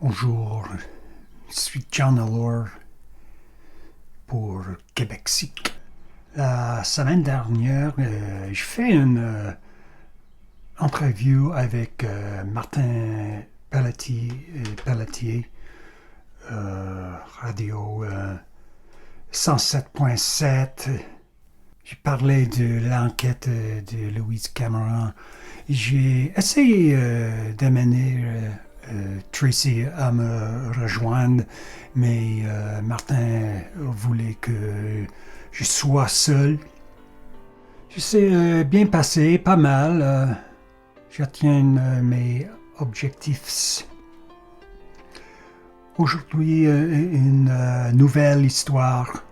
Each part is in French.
Bonjour, je suis John Allure pour Québec-Sic. La semaine dernière, j'ai fait une entrevue avec Martin Pelletier, radio 107.7. J'ai parlé de l'enquête de Louise Cameron. J'ai essayé d'amener Tracy à me rejoindre, mais Martin voulait que je sois seul. Je sais bien passé, pas mal. J'atteins mes objectifs. Aujourd'hui, une nouvelle histoire.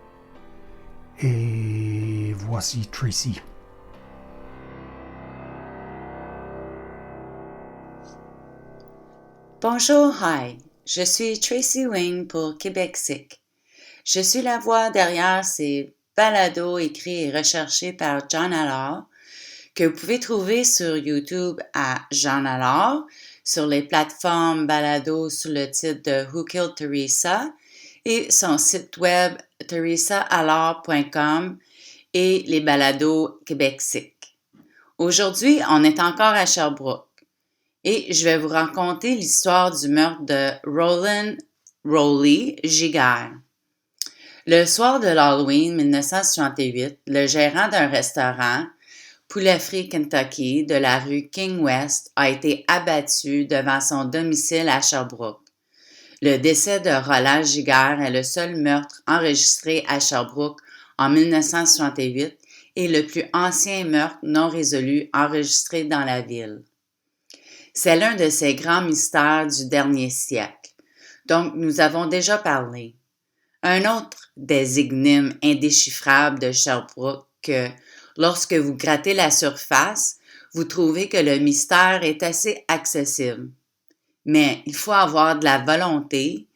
Et voici Tracy. Bonjour, hi, je suis Tracy Wing pour Québec-Sic. Je suis la voix derrière ces balados écrits et recherchés par John Allard, que vous pouvez trouver sur YouTube à John Allard, sur les plateformes balados sous le titre de Who Killed Teresa et son site web teresaallard.com et les balados Québec-Sic. Aujourd'hui, on est encore à Sherbrooke. Et je vais vous raconter l'histoire du meurtre de Roland Rowley Giguère. Le soir de l'Halloween 1968, le gérant d'un restaurant, Poulet Frit Kentucky, de la rue King West, a été abattu devant son domicile à Sherbrooke. Le décès de Roland Giguère est le seul meurtre enregistré à Sherbrooke en 1968 et le plus ancien meurtre non résolu enregistré dans la ville. C'est l'un de ces grands mystères du dernier siècle, dont nous avons déjà parlé. Un autre des énigmes indéchiffrables de Sherbrooke que, lorsque vous grattez la surface, vous trouvez que le mystère est assez accessible. Mais il faut avoir de la volonté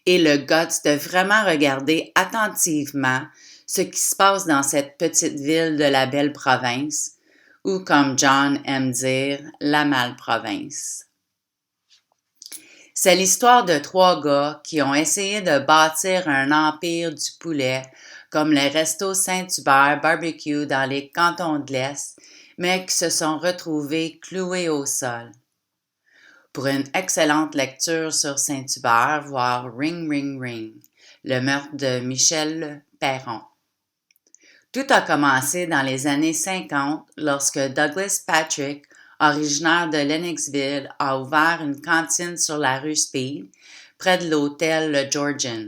et le guts de vraiment regarder attentivement ce qui se passe dans cette petite ville de la belle province, ou comme John aime dire, la malprovince. C'est l'histoire de trois gars qui ont essayé de bâtir un empire du poulet, comme les restos Saint-Hubert Barbecue dans les cantons de l'Est, mais qui se sont retrouvés cloués au sol. Pour une excellente lecture sur Saint-Hubert, voir Ring Ring Ring, le meurtre de Michel Perron. Tout a commencé dans les années 50 lorsque Douglas Patrick, originaire de Lennoxville, a ouvert une cantine sur la rue Speed, près de l'hôtel Le Georgian.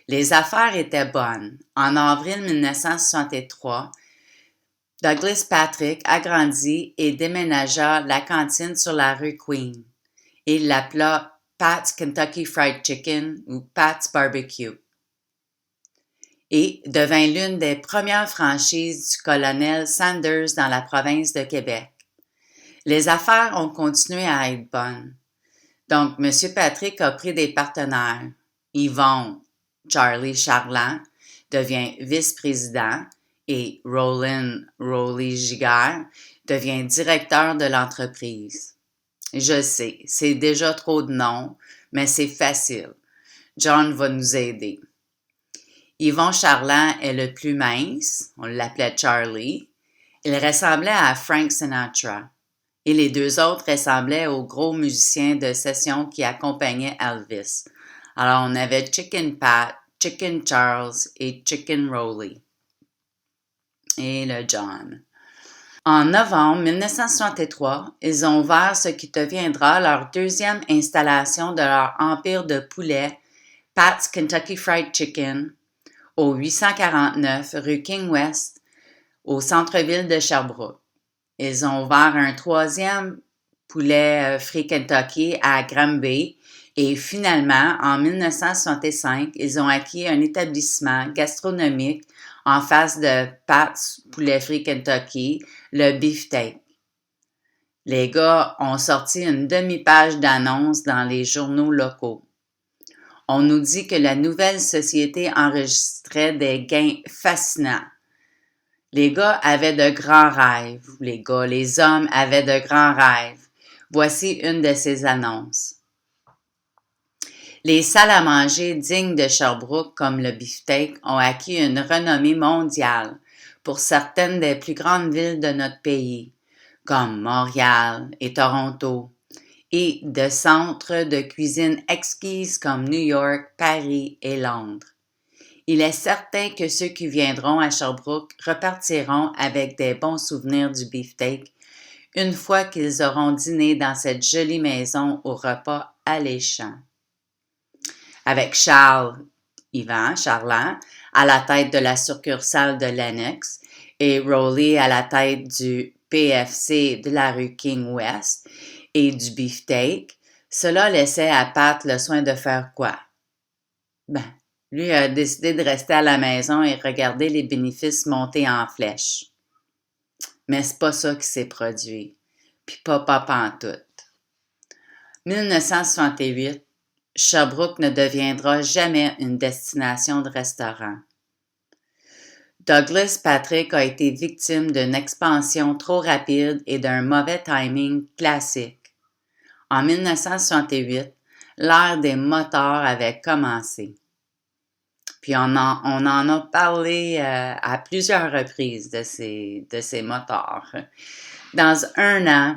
Les affaires étaient bonnes. En avril 1963, Douglas Patrick agrandit et déménagea la cantine sur la rue Queen. Il l'appela Pat's Kentucky Fried Chicken ou Pat's Barbecue et devint l'une des premières franchises du colonel Sanders dans la province de Québec. Les affaires ont continué à être bonnes. Donc, M. Patrick a pris des partenaires. Yvon, Charlie Charland, devient vice-président et Roland Rowley Giguère devient directeur de l'entreprise. Je sais, c'est déjà trop de noms, mais c'est facile. John va nous aider. Yvon Charland est le plus mince, on l'appelait Charlie. Il ressemblait à Frank Sinatra. Et les deux autres ressemblaient aux gros musiciens de session qui accompagnaient Elvis. Alors on avait Chicken Pat, Chicken Charles et Chicken Rowley. Et le John. En novembre 1963, ils ont ouvert ce qui deviendra leur deuxième installation de leur empire de poulet, Pat's Kentucky Fried Chicken, au 849 rue King West, au centre-ville de Sherbrooke. Ils ont ouvert un troisième poulet frit Kentucky à Granby et finalement, en 1965, ils ont acquis un établissement gastronomique en face de Pat's Poulet Frit Kentucky, le Beefsteak. Les gars ont sorti une demi-page d'annonces dans les journaux locaux. On nous dit que la nouvelle société enregistrait des gains fascinants. Les gars avaient de grands rêves. Les hommes avaient de grands rêves. Voici une de ces annonces. Les salles à manger dignes de Sherbrooke comme le beefsteak ont acquis une renommée mondiale pour certaines des plus grandes villes de notre pays, comme Montréal et Toronto, et de centres de cuisine exquises comme New York, Paris et Londres. Il est certain que ceux qui viendront à Sherbrooke repartiront avec des bons souvenirs du beefsteak une fois qu'ils auront dîné dans cette jolie maison au repas alléchant. Avec Charland, à la tête de la succursale de Lenox et Rowley à la tête du PFC de la rue King West et du beefsteak, cela laissait à Pat le soin de faire quoi? Lui a décidé de rester à la maison et regarder les bénéfices monter en flèche. Mais c'est pas ça qui s'est produit. Puis pas pantoute. 1968, Sherbrooke ne deviendra jamais une destination de restaurant. Douglas Patrick a été victime d'une expansion trop rapide et d'un mauvais timing classique. En 1968, l'ère des moteurs avait commencé. Puis on en a parlé à plusieurs reprises de ces moteurs. Dans un an,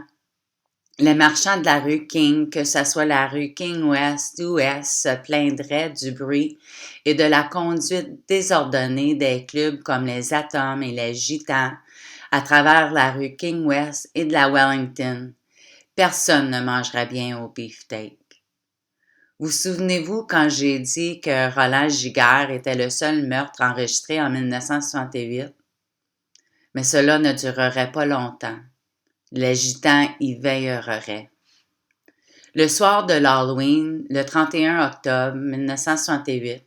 les marchands de la rue King, que ce soit la rue King West ou Est, se plaindraient du bruit et de la conduite désordonnée des clubs comme les Atomes et les Gitans à travers la rue King West et de la Wellington. Personne ne mangerait bien au beefsteak. Vous souvenez-vous quand j'ai dit que Roland Giguère était le seul meurtre enregistré en 1968? Mais cela ne durerait pas longtemps. Les Gitans y veilleraient. Le soir de l'Halloween, le 31 octobre 1968,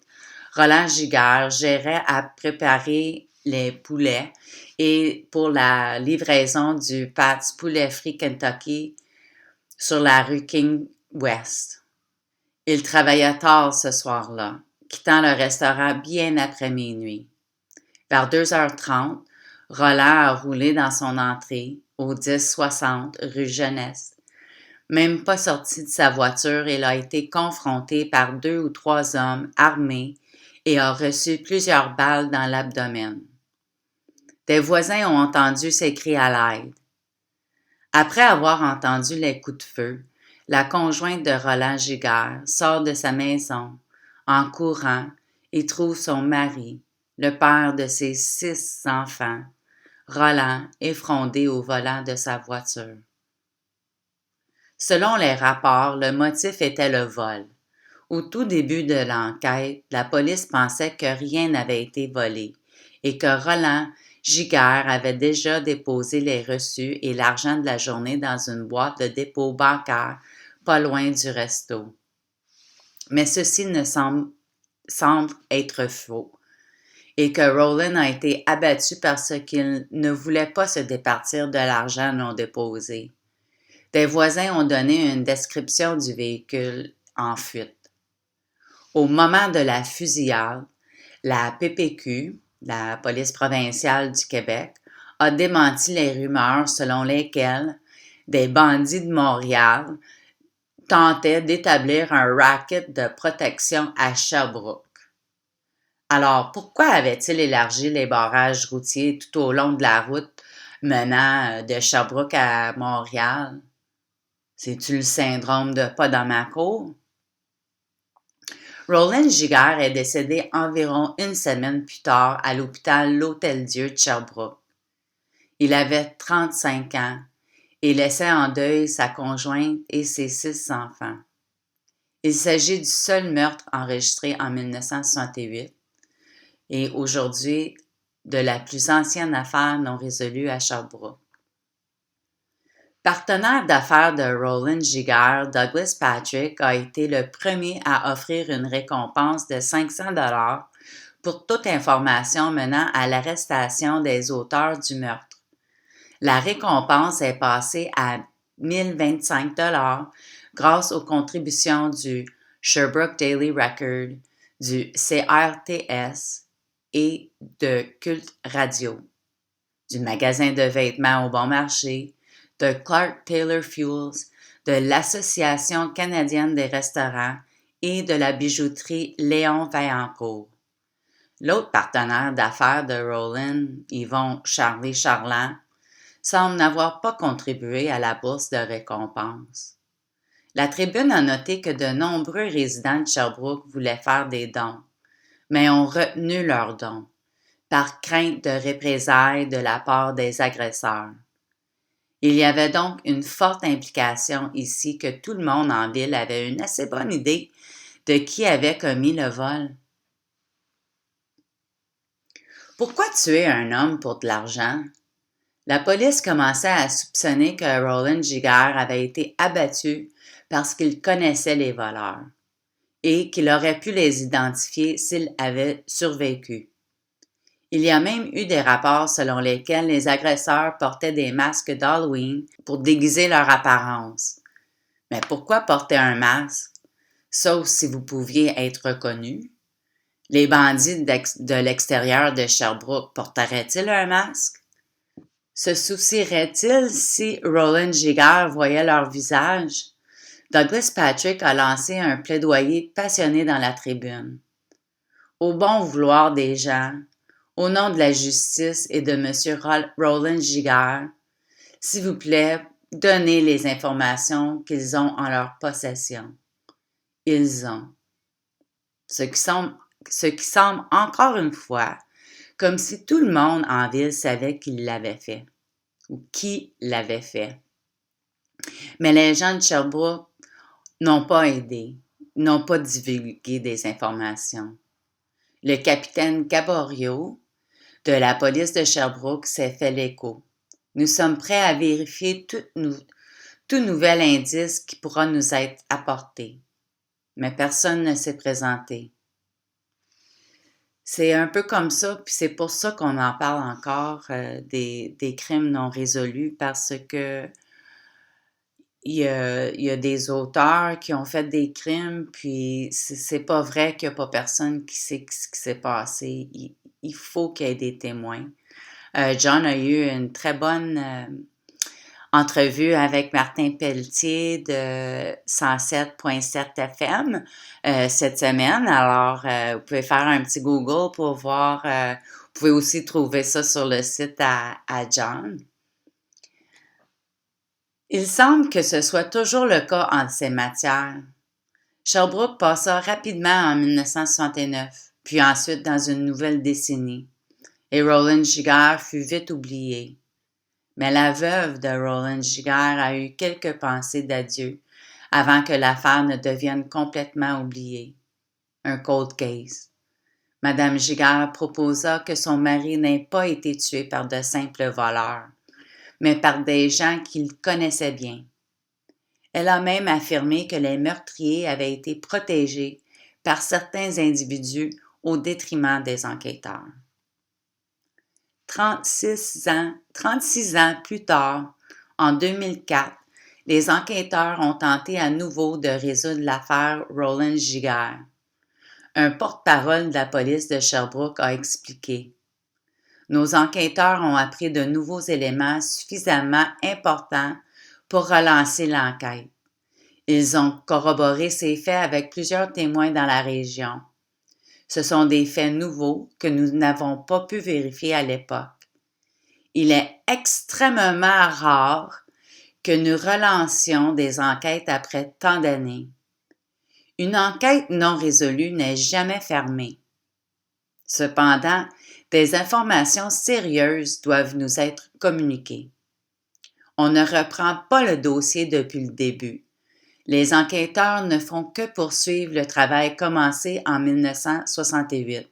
Roland Giguère gérait à préparer les poulets et pour la livraison du Pat's Poulet Frit Kentucky sur la rue King West. Il travailla tard ce soir-là, quittant le restaurant bien après minuit. Vers 2h30, Roland a roulé dans son entrée, au 1060 rue Jeunesse. Même pas sorti de sa voiture, il a été confronté par 2 ou 3 hommes armés et a reçu plusieurs balles dans l'abdomen. Des voisins ont entendu ses cris à l'aide. Après avoir entendu les coups de feu, la conjointe de Roland Giguère sort de sa maison en courant et trouve son mari, le père de ses 6 enfants, Roland, effondré au volant de sa voiture. Selon les rapports, le motif était le vol. Au tout début de l'enquête, la police pensait que rien n'avait été volé et que Roland Giguère avait déjà déposé les reçus et l'argent de la journée dans une boîte de dépôt bancaire pas loin du resto. Mais ceci ne semble être faux et que Roland a été abattu parce qu'il ne voulait pas se départir de l'argent non déposé. Des voisins ont donné une description du véhicule en fuite. Au moment de la fusillade, la PPQ, la police provinciale du Québec, a démenti les rumeurs selon lesquelles des bandits de Montréal tentaient d'établir un racket de protection à Sherbrooke. Alors, pourquoi avait-il élargi les barrages routiers tout au long de la route menant de Sherbrooke à Montréal? C'est-tu le syndrome de pas dans ma cour? Roland Giguère est décédé environ une semaine plus tard à l'hôpital L'Hôtel-Dieu de Sherbrooke. Il avait 35 ans et laissait en deuil sa conjointe et ses 6 enfants. Il s'agit du seul meurtre enregistré en 1968 et aujourd'hui de la plus ancienne affaire non résolue à Sherbrooke. Partenaire d'affaires de Roland Giguère, Douglas Patrick a été le premier à offrir une récompense de 500 $ pour toute information menant à l'arrestation des auteurs du meurtre. La récompense est passée à 1025 $ grâce aux contributions du Sherbrooke Daily Record, du CRTS et de Culte Radio, du magasin de vêtements au Bon Marché, de Clark Taylor Fuels, de l'Association canadienne des restaurants et de la bijouterie Léon Vaillancourt. L'autre partenaire d'affaires de Roland, Yvon Charlie Charland, semble n'avoir pas contribué à la bourse de récompense. La Tribune a noté que de nombreux résidents de Sherbrooke voulaient faire des dons, mais ont retenu leurs dons, par crainte de représailles de la part des agresseurs. Il y avait donc une forte implication ici que tout le monde en ville avait une assez bonne idée de qui avait commis le vol. Pourquoi tuer un homme pour de l'argent? La police commençait à soupçonner que Roland Giguère avait été abattu parce qu'il connaissait les voleurs et qu'il aurait pu les identifier s'il avait survécu. Il y a même eu des rapports selon lesquels les agresseurs portaient des masques d'Halloween pour déguiser leur apparence. Mais pourquoi porter un masque, sauf si vous pouviez être reconnu? Les bandits de l'extérieur de Sherbrooke porteraient-ils un masque? Se soucieraient-ils si Roland Giguère voyait leur visage? Douglas Patrick a lancé un plaidoyer passionné dans la tribune. Au bon vouloir des gens, au nom de la justice et de M. Roland Giguère, s'il vous plaît, donnez les informations qu'ils ont en leur possession. Ils ont. Ce qui semble encore une fois comme si tout le monde en ville savait qu'il l'avait fait ou qui l'avait fait. Mais les gens de Sherbrooke n'ont pas aidé, n'ont pas divulgué des informations. Le capitaine Gaborio de la police de Sherbrooke s'est fait l'écho. Nous sommes prêts à vérifier tout nouvel indice qui pourra nous être apporté. Mais personne ne s'est présenté. C'est un peu comme ça, puis c'est pour ça qu'on en parle encore des crimes non résolus, parce que il y a des auteurs qui ont fait des crimes, puis c'est pas vrai qu'il n'y a pas personne qui sait ce qui s'est passé. Il faut qu'il y ait des témoins. John a eu une très bonne entrevue avec Martin Pelletier de 107.7 FM cette semaine. Alors, vous pouvez faire un petit Google pour voir. Vous pouvez aussi trouver ça sur le site à John. Il semble que ce soit toujours le cas en ces matières. Sherbrooke passa rapidement en 1969, puis ensuite dans une nouvelle décennie, et Roland Giguère fut vite oublié. Mais la veuve de Roland Giguère a eu quelques pensées d'adieu avant que l'affaire ne devienne complètement oubliée. Un cold case. Madame Giguère proposa que son mari n'ait pas été tué par de simples voleurs, mais par des gens qu'il connaissait bien. Elle a même affirmé que les meurtriers avaient été protégés par certains individus au détriment des enquêteurs. 36 ans plus tard, en 2004, les enquêteurs ont tenté à nouveau de résoudre l'affaire Roland Giguère. Un porte-parole de la police de Sherbrooke a expliqué: « Nos enquêteurs ont appris de nouveaux éléments suffisamment importants pour relancer l'enquête. Ils ont corroboré ces faits avec plusieurs témoins dans la région. Ce sont des faits nouveaux que nous n'avons pas pu vérifier à l'époque. Il est extrêmement rare que nous relancions des enquêtes après tant d'années. Une enquête non résolue n'est jamais fermée. Cependant, des informations sérieuses doivent nous être communiquées. On ne reprend pas le dossier depuis le début. Les enquêteurs ne font que poursuivre le travail commencé en 1968. »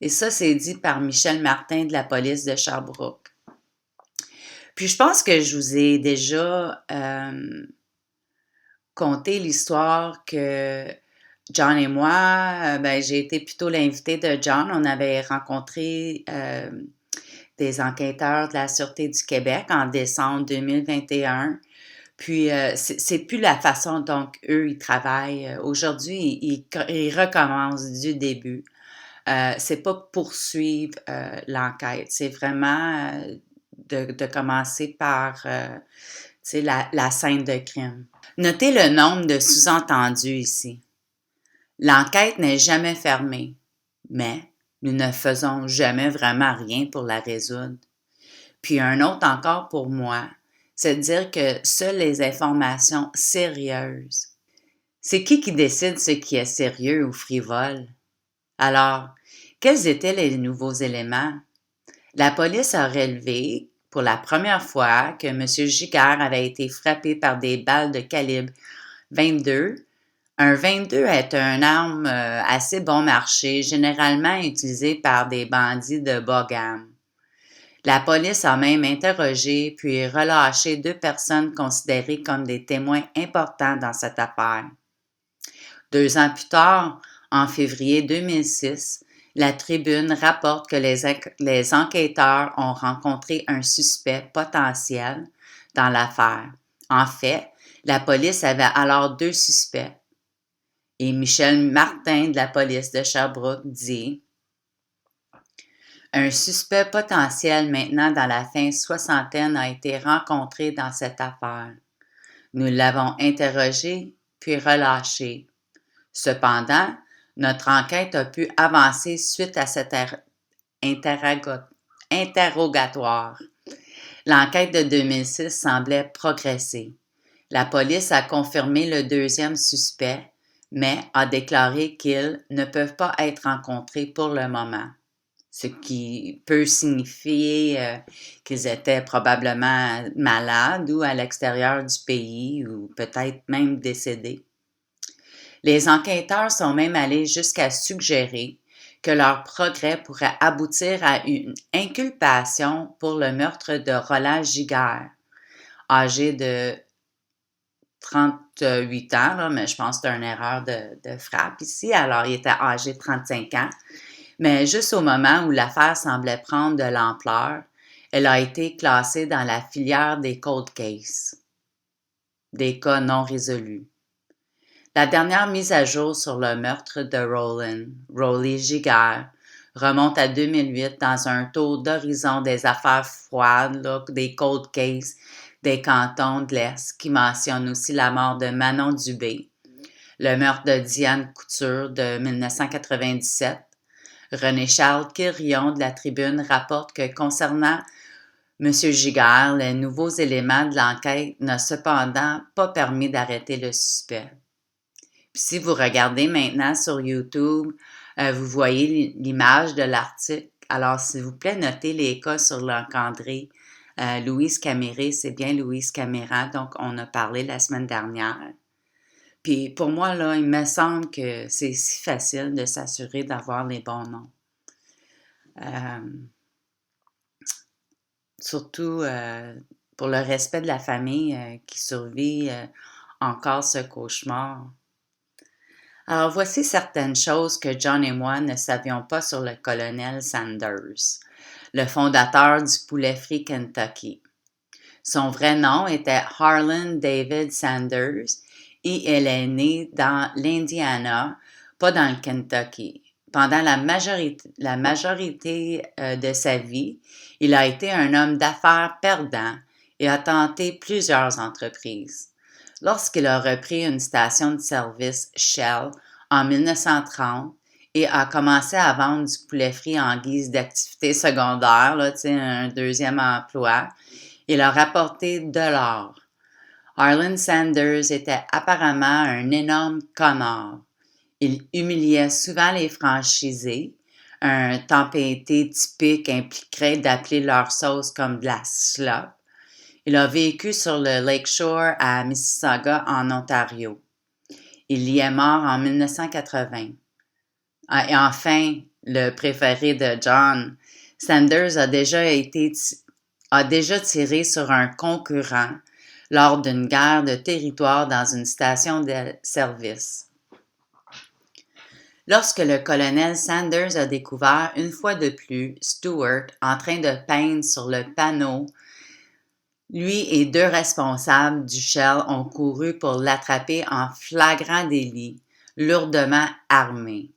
Et ça, c'est dit par Michel Martin de la police de Sherbrooke. Puis je pense que je vous ai déjà conté l'histoire que John et moi, j'ai été plutôt l'invité de John. On avait rencontré des enquêteurs de la Sûreté du Québec en décembre 2021. Puis, c'est plus la façon dont eux, ils travaillent. Aujourd'hui, ils recommencent du début. C'est pas poursuivre l'enquête. C'est vraiment de commencer par la scène de crime. Notez le nombre de sous-entendus ici. L'enquête n'est jamais fermée, mais nous ne faisons jamais vraiment rien pour la résoudre. Puis un autre encore pour moi, c'est de dire que seules les informations sérieuses. C'est qui décide ce qui est sérieux ou frivole? Alors, quels étaient les nouveaux éléments? La police a relevé, pour la première fois, que M. Giguère avait été frappé par des balles de calibre 22. Un 22 est une arme assez bon marché, généralement utilisée par des bandits de bas gamme. La police a même interrogé puis relâché 2 personnes considérées comme des témoins importants dans cette affaire. 2 ans plus tard, en février 2006, la Tribune rapporte que les enquêteurs ont rencontré un suspect potentiel dans l'affaire. En fait, la police avait alors 2 suspects. Et Michel Martin de la police de Sherbrooke dit « Un suspect potentiel maintenant dans la fin soixantaine a été rencontré dans cette affaire. Nous l'avons interrogé puis relâché. Cependant, notre enquête a pu avancer suite à cet interrogatoire. L'enquête de 2006 semblait progresser. La police a confirmé le 2e suspect, mais a déclaré qu'ils ne peuvent pas être rencontrés pour le moment, ce qui peut signifier qu'ils étaient probablement malades ou à l'extérieur du pays ou peut-être même décédés. Les enquêteurs sont même allés jusqu'à suggérer que leur progrès pourrait aboutir à une inculpation pour le meurtre de Roland Giguère, âgé de 38 ans, là, mais je pense que c'est une erreur de frappe ici. Alors, il était âgé de 35 ans. Mais juste au moment où l'affaire semblait prendre de l'ampleur, elle a été classée dans la filière des cold cases, des cas non résolus. La dernière mise à jour sur le meurtre de Rolly Giguère, remonte à 2008 dans un tour d'horizon des affaires froides, là, des cold cases des cantons de l'Est, qui mentionne aussi la mort de Manon Dubé, le meurtre de Diane Couture de 1997. René-Charles Quirion de la Tribune rapporte que concernant M. Giguère, les nouveaux éléments de l'enquête n'ont cependant pas permis d'arrêter le suspect. Puis si vous regardez maintenant sur YouTube, vous voyez l'image de l'article. Alors, s'il vous plaît, notez les cas sur l'encadré. Louise Caméré, c'est bien Louise Caméra, donc on a parlé la semaine dernière. Puis pour moi, là, il me semble que c'est si facile de s'assurer d'avoir les bons noms. Surtout pour le respect de la famille qui survit encore ce cauchemar. Alors, voici certaines choses que John et moi ne savions pas sur le colonel Sanders, le fondateur du poulet frit Kentucky. Son vrai nom était Harlan David Sanders et elle est née dans l'Indiana, pas dans le Kentucky. Pendant la majorité de sa vie, il a été un homme d'affaires perdant et a tenté plusieurs entreprises. Lorsqu'il a repris une station de service Shell en 1930 et a commencé à vendre du poulet frit en guise d'activité secondaire, là, un 2e emploi, il a rapporté de l'or. Harlan Sanders était apparemment un énorme connard. Il humiliait souvent les franchisés. Un tempéré typique impliquerait d'appeler leur sauce comme de la slop. Il a vécu sur le Lakeshore à Mississauga, en Ontario. Il y est mort en 1980. Et enfin, le préféré de John, Sanders a déjà tiré sur un concurrent lors d'une guerre de territoire dans une station de service. Lorsque le colonel Sanders a découvert une fois de plus Stewart en train de peindre sur le panneau, lui et 2 responsables du Shell ont couru pour l'attraper en flagrant délit, lourdement armés.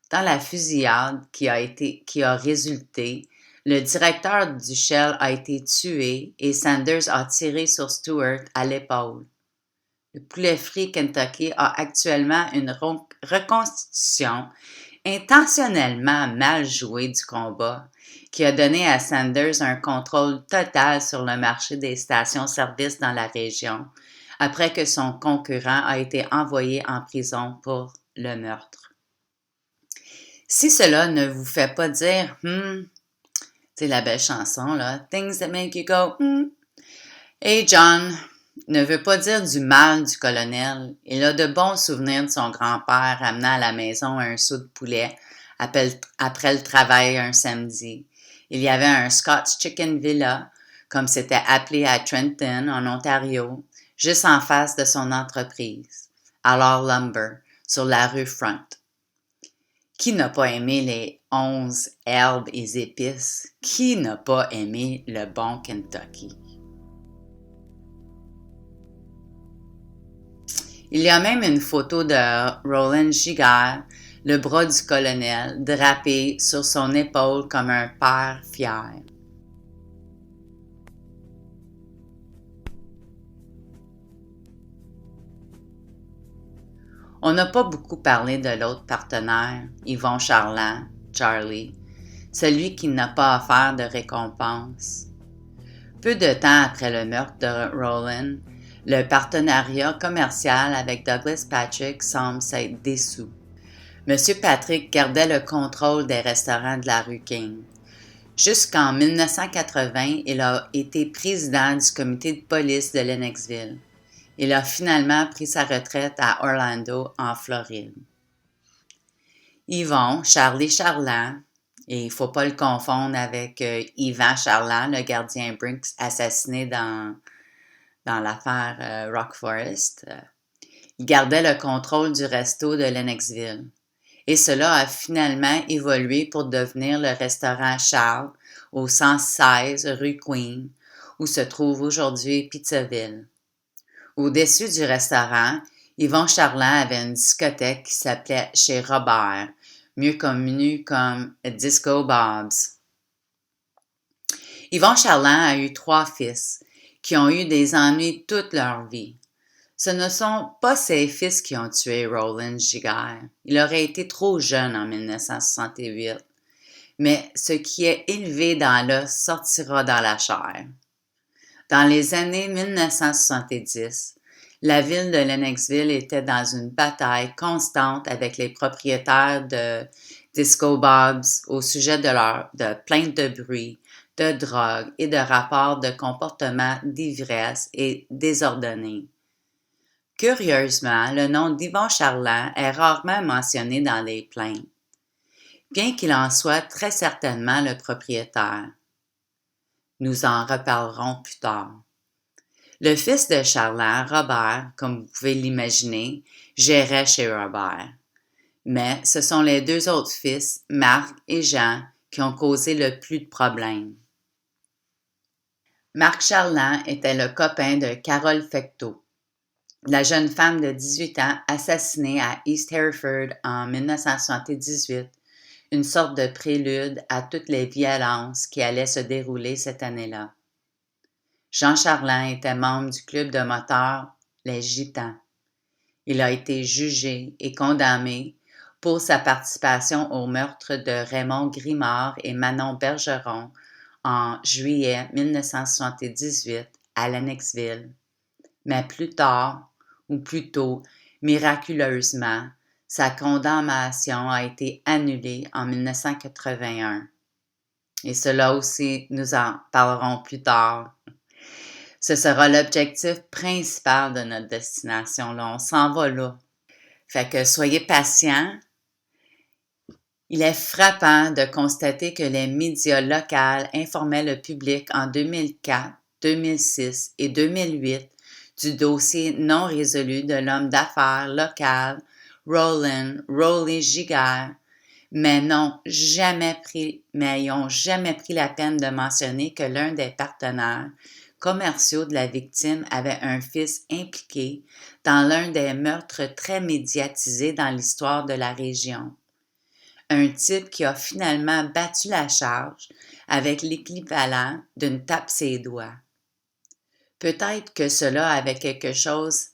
Dans la fusillade qui a résulté, le directeur du Shell a été tué et Sanders a tiré sur Stewart à l'épaule. Le poulet frit Kentucky a actuellement une reconstitution intentionnellement mal jouée du combat qui a donné à Sanders un contrôle total sur le marché des stations-service dans la région après que son concurrent a été envoyé en prison pour le meurtre. Si cela ne vous fait pas dire c'est la belle chanson là, Things that make you go Hey John ne veut pas dire du mal du colonel. Il a de bons souvenirs de son grand-père ramenant à la maison un seau de poulet après le travail un samedi. Il y avait un Scotch Chicken Villa, comme c'était appelé à Trenton, en Ontario, juste en face de son entreprise, Alors Lumber, sur la rue Front. Qui n'a pas aimé les 11 herbes et épices? Qui n'a pas aimé le bon Kentucky? Il y a même une photo de Roland Giguère, le bras du colonel, drapé sur son épaule comme un père fier. On n'a pas beaucoup parlé de l'autre partenaire, Yvon Charland, Charlie, celui qui n'a pas offert de récompense. Peu de temps après le meurtre de Roland, le partenariat commercial avec Douglas Patrick semble s'être dissous. M. Patrick gardait le contrôle des restaurants de la rue King. Jusqu'en 1980, il a été président du comité de police de Lennoxville. Il a finalement pris sa retraite à Orlando, en Floride. Yvon, Charlie Charland, et il ne faut pas le confondre avec Yvan Charland, le gardien Brinks assassiné dans l'affaire Rock Forest, il gardait le contrôle du resto de Lennoxville. Et cela a finalement évolué pour devenir le restaurant Charles au 116 rue Queen, où se trouve aujourd'hui Pizzaville. Au-dessus du restaurant, Yvon Charland avait une discothèque qui s'appelait Chez Robert, mieux connue comme Disco Bob's. Yvon Charland a eu 3 fils, qui ont eu des ennuis toute leur vie. Ce ne sont pas ses fils qui ont tué Roland Giguère. Il aurait été trop jeune en 1968. Mais ce qui est élevé dans l'os sortira dans la chair. Dans les années 1970, la ville de Lennoxville était dans une bataille constante avec les propriétaires de Disco Bob's au sujet de plaintes de bruit, de drogue et de rapports de comportement d'ivresse et désordonné. Curieusement, le nom d'Yvon Charland est rarement mentionné dans les plaintes, bien qu'il en soit très certainement le propriétaire. Nous en reparlerons plus tard. Le fils de Charland, Robert, comme vous pouvez l'imaginer, gérait chez Robert. Mais ce sont les 2 autres fils, Marc et Jean, qui ont causé le plus de problèmes. Marc Charland était le copain de Carole Fecteau, la jeune femme de 18 ans assassinée à East Hereford en 1978, une sorte de prélude à toutes les violences qui allaient se dérouler cette année-là. Jean Charland était membre du club de moteurs Les Gitans. Il a été jugé et condamné pour sa participation au meurtre de Raymond Grimard et Manon Bergeron en juillet 1978 à Lennoxville. Mais plus tard, ou plutôt miraculeusement, sa condamnation a été annulée en 1981. Et cela aussi, nous en parlerons plus tard. Ce sera l'objectif principal de notre destination. Là. On s'en va là. Fait que soyez patients. Il est frappant de constater que les médias locaux informaient le public en 2004, 2006 et 2008 du dossier non résolu de l'homme d'affaires local Roland Rolly Giguère, mais ils n'ont jamais pris la peine de mentionner que l'un des partenaires commerciaux de la victime avait un fils impliqué dans l'un des meurtres très médiatisés dans l'histoire de la région. Un type qui a finalement battu la charge avec l'équivalent d'une tape ses doigts. Peut-être que cela avait quelque chose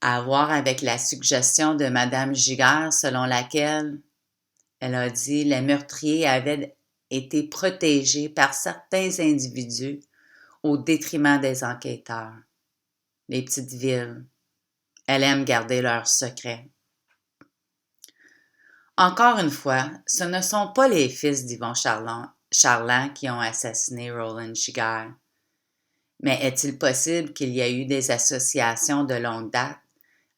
À voir avec la suggestion de Madame Giguère selon laquelle, elle a dit, les meurtriers avaient été protégés par certains individus au détriment des enquêteurs. Les petites villes, elles aiment garder leurs secrets. Encore une fois, ce ne sont pas les fils d'Yvon Charland qui ont assassiné Roland Giguère. Mais est-il possible qu'il y ait eu des associations de longue date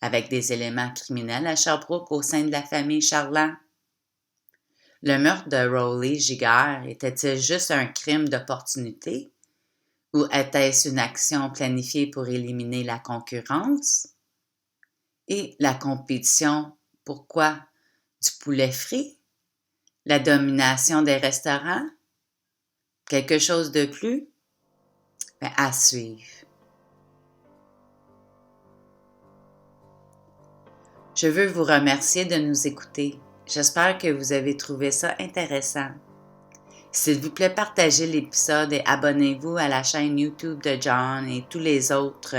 avec des éléments criminels à Sherbrooke au sein de la famille Charland? Le meurtre de Roland Giguère était-il juste un crime d'opportunité ou était-ce une action planifiée pour éliminer la concurrence? Et la compétition, pourquoi? Du poulet frit? La domination des restaurants? Quelque chose de plus? Ben, à suivre. Je veux vous remercier de nous écouter. J'espère que vous avez trouvé ça intéressant. S'il vous plaît, partagez l'épisode et abonnez-vous à la chaîne YouTube de John et tous les autres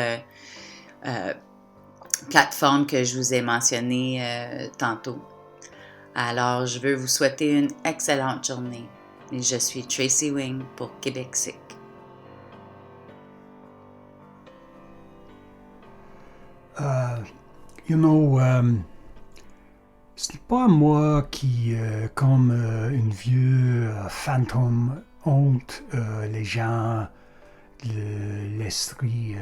plateformes que je vous ai mentionnées tantôt. Alors, je veux vous souhaiter une excellente journée. Et je suis Tracy Wing pour Québec Sick. Ce n'est pas moi qui, comme une vieux fantôme, honte les gens, l'esprit.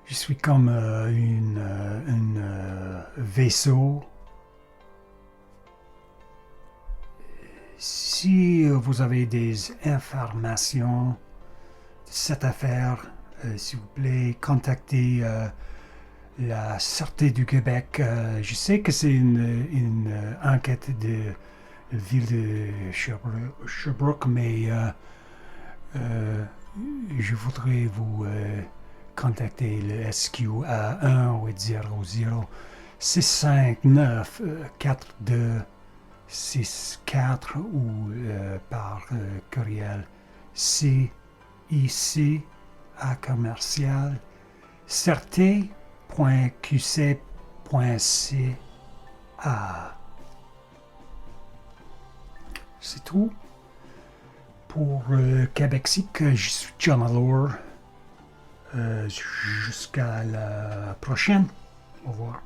Je suis comme un vaisseau. Si vous avez des informations de cette affaire, s'il vous plaît, contactez la Sûreté du Québec. Je sais que c'est une enquête de la ville de Sherbrooke, mais je voudrais vous contacter le SQ à 1-800-659-4264 ou par courriel CIC@commercial certé.qc.ca. C'est tout. Pour Québec Sick, je suis John Allure. Jusqu'à la prochaine. Au revoir.